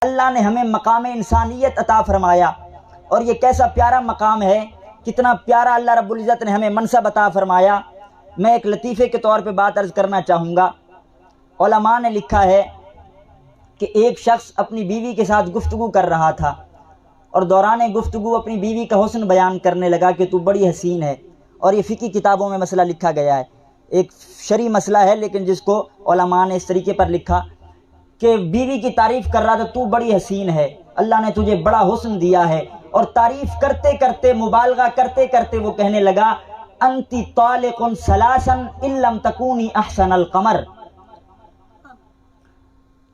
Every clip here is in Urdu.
اللہ نے ہمیں مقام انسانیت عطا فرمایا، اور یہ کیسا پیارا مقام ہے، کتنا پیارا اللہ رب العزت نے ہمیں منصب عطا فرمایا۔ میں ایک لطیفے کے طور پہ بات عرض کرنا چاہوں گا۔ علماء نے لکھا ہے کہ ایک شخص اپنی بیوی کے ساتھ گفتگو کر رہا تھا، اور دوران گفتگو اپنی بیوی کا حسن بیان کرنے لگا کہ تو بڑی حسین ہے، اور یہ فقہی کتابوں میں مسئلہ لکھا گیا ہے، ایک شرعی مسئلہ ہے، لیکن جس کو علماء نے اس طریقے پر لکھا کہ بیوی کی تعریف کر رہا تھا، تو بڑی حسین ہے، اللہ نے تجھے بڑا حسن دیا ہے، اور تعریف کرتے کرتے، مبالغہ کرتے کرتے وہ کہنے لگا انتی طالق ثلاثا ان لم تکونی احسن القمر،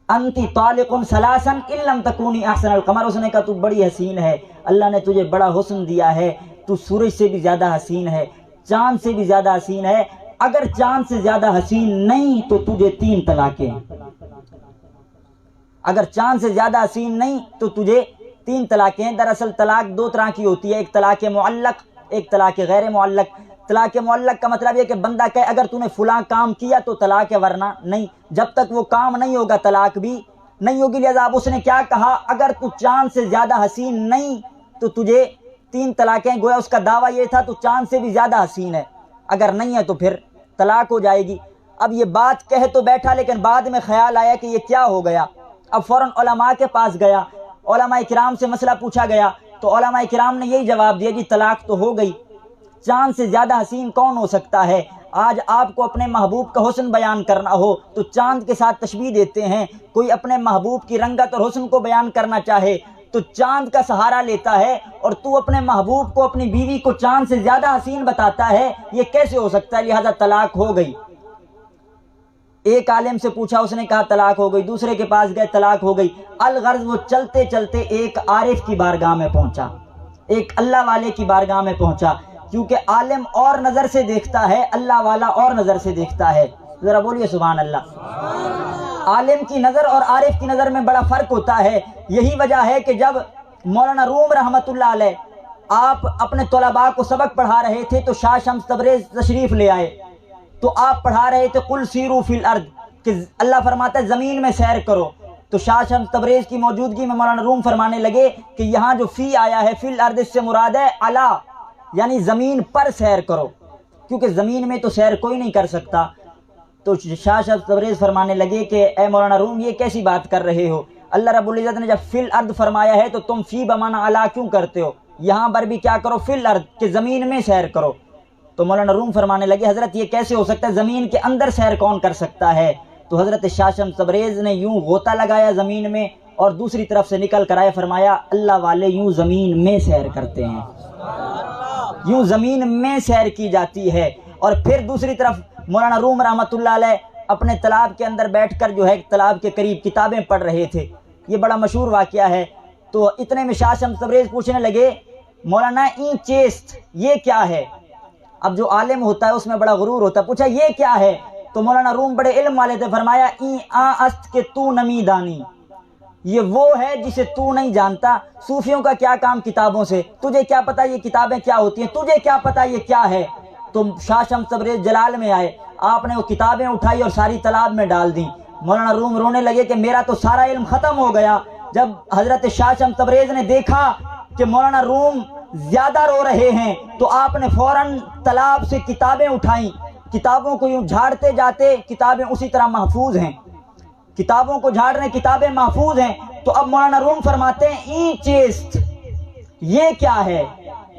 انتی طالق ثلاثا ان لم تکونی احسن القمر۔ اس نے کہا تو بڑی حسین ہے، اللہ نے تجھے بڑا حسن دیا ہے، تو سورج سے بھی زیادہ حسین ہے، چاند سے بھی زیادہ حسین ہے، اگر چاند سے زیادہ حسین نہیں تو تجھے 3 طلاقیں ہیں، اگر چاند سے زیادہ حسین نہیں تو تجھے 3 طلاقیں ہیں۔ دراصل طلاق 2 طرح کی ہوتی ہے، ایک طلاق معلق، ایک طلاق غیر معلق۔ طلاق معلق کا مطلب یہ کہ بندہ کہے اگر تو نے فلاں کام کیا تو طلاق ہے، ورنہ نہیں، جب تک وہ کام نہیں ہوگا طلاق بھی نہیں ہوگی۔ لہذا اب اس نے کیا کہا، اگر تو چاند سے زیادہ حسین نہیں تو تجھے 3 طلاقیں۔ گویا اس کا دعویٰ یہ تھا تو چاند سے بھی زیادہ حسین ہے، اگر نہیں ہے تو پھر طلاق ہو جائے گی۔ اب یہ بات کہہ تو بیٹھا، لیکن بعد میں خیال آیا کہ یہ کیا ہو گیا۔ اب فوراً علماء کے پاس گیا، علماء کرام سے مسئلہ پوچھا گیا، تو علماء کرام نے یہی جواب دیا جی طلاق تو ہو گئی، چاند سے زیادہ حسین کون ہو سکتا ہے۔ آج آپ کو اپنے محبوب کا حسن بیان کرنا ہو تو چاند کے ساتھ تشبیہ دیتے ہیں، کوئی اپنے محبوب کی رنگت اور حسن کو بیان کرنا چاہے تو چاند کا سہارا لیتا ہے، اور تو اپنے محبوب کو، اپنی بیوی کو چاند سے زیادہ حسین بتاتا ہے، یہ کیسے ہو سکتا ہے؟ لہذا طلاق ہو گئی۔ ایک عالم سے پوچھا، اس نے کہا طلاق ہو گئی، دوسرے کے پاس گئے، طلاق ہو گئی۔ الغرض وہ چلتے چلتے ایک عارف کی بارگاہ میں پہنچا، ایک اللہ والے کی بارگاہ میں پہنچا، کیونکہ عالم اور نظر سے دیکھتا ہے، اللہ والا اور نظر سے دیکھتا ہے۔ ذرا بولیے سبحان اللہ۔ عالم کی نظر اور عارف کی نظر میں بڑا فرق ہوتا ہے۔ یہی وجہ ہے کہ جب مولانا روم رحمۃ اللہ علیہ آپ اپنے طلباء کو سبق پڑھا رہے تھے تو شاہ شمس تبریز تشریف لے آئے، تو آپ پڑھا رہے تھے قل سیروا فی الارض، کہ اللہ فرماتا ہے زمین میں سیر کرو، تو شاہ شمس تبریز کی موجودگی میں مولانا روم فرمانے لگے کہ یہاں جو فی آیا ہے، فی الارض، اس سے مراد ہے علا، یعنی زمین پر سیر کرو، کیونکہ زمین میں تو سیر کوئی نہیں کر سکتا۔ تو شاہ شمس تبریز فرمانے لگے کہ اے مولانا روم یہ کیسی بات کر رہے ہو، اللہ رب العزت نے جب فی الارض فرمایا ہے تو تم فی بمعنی علا کیوں کرتے ہو؟ یہاں پر بھی کیا کرو، فی الارض، کہ زمین میں سیر کرو۔ تو مولانا روم فرمانے لگے حضرت یہ کیسے ہو سکتا ہے، زمین کے اندر سیر کون کر سکتا ہے؟ تو حضرت شاہ شمس تبریز نے یوں غوطہ لگایا زمین میں اور دوسری طرف سے نکل کر آئے، فرمایا اللہ والے یوں زمین میں سیر کرتے ہیں، یوں زمین میں سیر کی جاتی ہے۔ اور پھر دوسری طرف مولانا روم رحمۃ اللہ علیہ اپنے تالاب کے اندر بیٹھ کر جو ہے تالاب کے قریب کتابیں پڑھ رہے تھے، یہ بڑا مشہور واقعہ ہے۔ تو اتنے میں شاہ شمس تبریز پوچھنے لگے مولانا این چیست، یہ کیا ہے؟ اب جو عالم ہوتا ہے اس میں بڑا غرور ہوتا ہے، پوچھا یہ کیا ہے؟ تو مولانا روم بڑے علم والے تھے، فرمایا این آ است کہ تو نمی دانی، یہ وہ ہے جسے تو نہیں جانتا۔ صوفیوں کا کیا کام کتابوں سے، تجھے کیا پتا یہ کتابیں کیا ہوتی ہیں، تجھے کیا پتا یہ کیا ہے؟ تو شاہ شمس تبریز جلال میں آئے، آپ نے وہ کتابیں اٹھائی اور ساری تالاب میں ڈال دیں۔ مولانا روم رونے لگے کہ میرا تو سارا علم ختم ہو گیا۔ جب حضرت شاہ شمس تبریز نے دیکھا کہ مولانا روم زیادہ رو رہے ہیں تو آپ نے فوراً تالاب سے کتابیں اٹھائیں، کتابوں کو یوں جھاڑتے جاتے، کتابیں اسی طرح محفوظ ہیں، کتابوں کو جھاڑ رہے، کتابیں محفوظ ہیں۔ تو اب مولانا روم فرماتے ہیں این چیست، یہ کیا ہے؟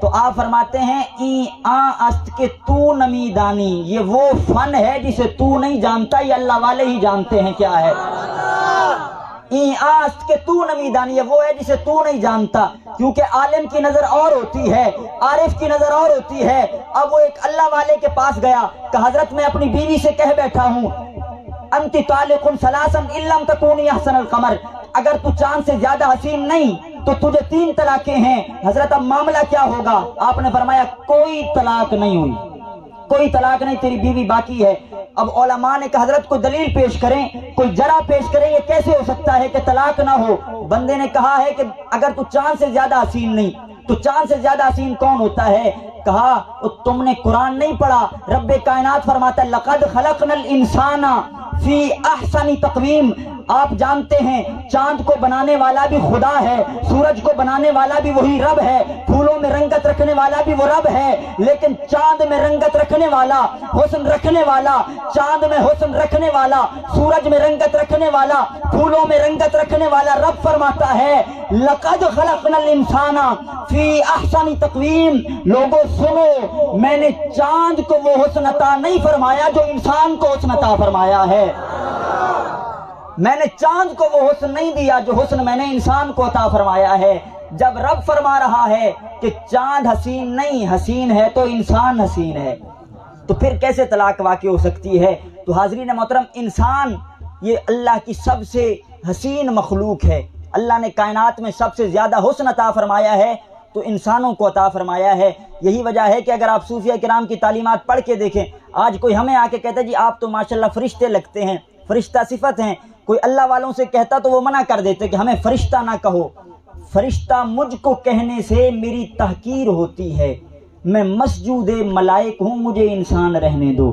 تو آپ فرماتے ہیں این آ است کہ تو نمی دانی، یہ وہ فن ہے جسے تو نہیں جانتا، یہ اللہ والے ہی جانتے ہیں کیا ہے۔ این آست کہ تو نمی دانی، یہ وہ ہے جسے تو نہیں جانتا، کیونکہ عالم کی نظر اور ہوتی ہے، عارف کی نظر اور ہوتی ہے۔ اب وہ ایک اللہ والے کے پاس گیا کہ حضرت میں اپنی بیوی سے کہہ بیٹھا ہوں انتی طالق ثلاثا ان لم تکونی احسن القمر، اگر تو چاند سے زیادہ حسین نہیں تو تجھے 3 طلاقیں ہیں، حضرت اب معاملہ کیا ہوگا؟ آپ نے فرمایا کوئی طلاق نہیں ہوئی، کوئی طلاق نہیں، تیری بیوی باقی ہے۔ اب علماء نے کہا حضرت کوئی دلیل پیش کریں، کوئی جرا پیش کریں، یہ کیسے ہو سکتا ہے کہ طلاق نہ ہو؟ بندے نے کہا ہے کہ اگر تو چاند سے زیادہ حسین نہیں تو چاند سے زیادہ حسین کون ہوتا ہے؟ کہا تم نے قرآن نہیں پڑھا، رب کائنات فرماتا ہے لقد خلقنا الانسان فی احسن تقویم، آپ جانتے ہیں چاند کو بنانے والا بھی خدا ہے، سورج کو بنانے والا بھی وہی رب ہے، پھولوں میں رنگت رکھنے والا بھی وہ رب ہے، لیکن چاند میں رنگت رکھنے والا، حسن رکھنے والا، چاند میں حسن رکھنے والا، سورج میں رنگت رکھنے والا، پھولوں میں رنگت رکھنے والا رب فرماتا ہے لَقَدْ خَلَقْنَا الْإِنسَانَ فِي أَحْسَنِ تَقْوِيمٍ، لوگوں سنو، میں نے چاند کو وہ حسن عطا نہیں فرمایا جو انسان کو حسن عطا فرمایا ہے، میں نے چاند کو وہ حسن نہیں دیا جو حسن میں نے انسان کو عطا فرمایا ہے۔ جب رب فرما رہا ہے کہ چاند حسین نہیں، حسین ہے تو انسان حسین ہے، تو پھر کیسے طلاق واقع ہو سکتی ہے؟ تو حاضرین محترم، انسان یہ اللہ کی سب سے حسین مخلوق ہے، اللہ نے کائنات میں سب سے زیادہ حسن عطا فرمایا ہے تو انسانوں کو عطا فرمایا ہے۔ یہی وجہ ہے کہ اگر آپ صوفیہ کرام کی تعلیمات پڑھ کے دیکھیں، آج کوئی ہمیں آ کے کہتا ہے جی آپ تو ماشاءاللہ فرشتے لگتے ہیں، فرشتہ صفت ہیں، کوئی اللہ والوں سے کہتا تو وہ منع کر دیتے کہ ہمیں فرشتہ نہ کہو، فرشتہ مجھ کو کہنے سے میری تحقیر ہوتی ہے، میں مسجود ملائک ہوں، مجھے انسان رہنے دو۔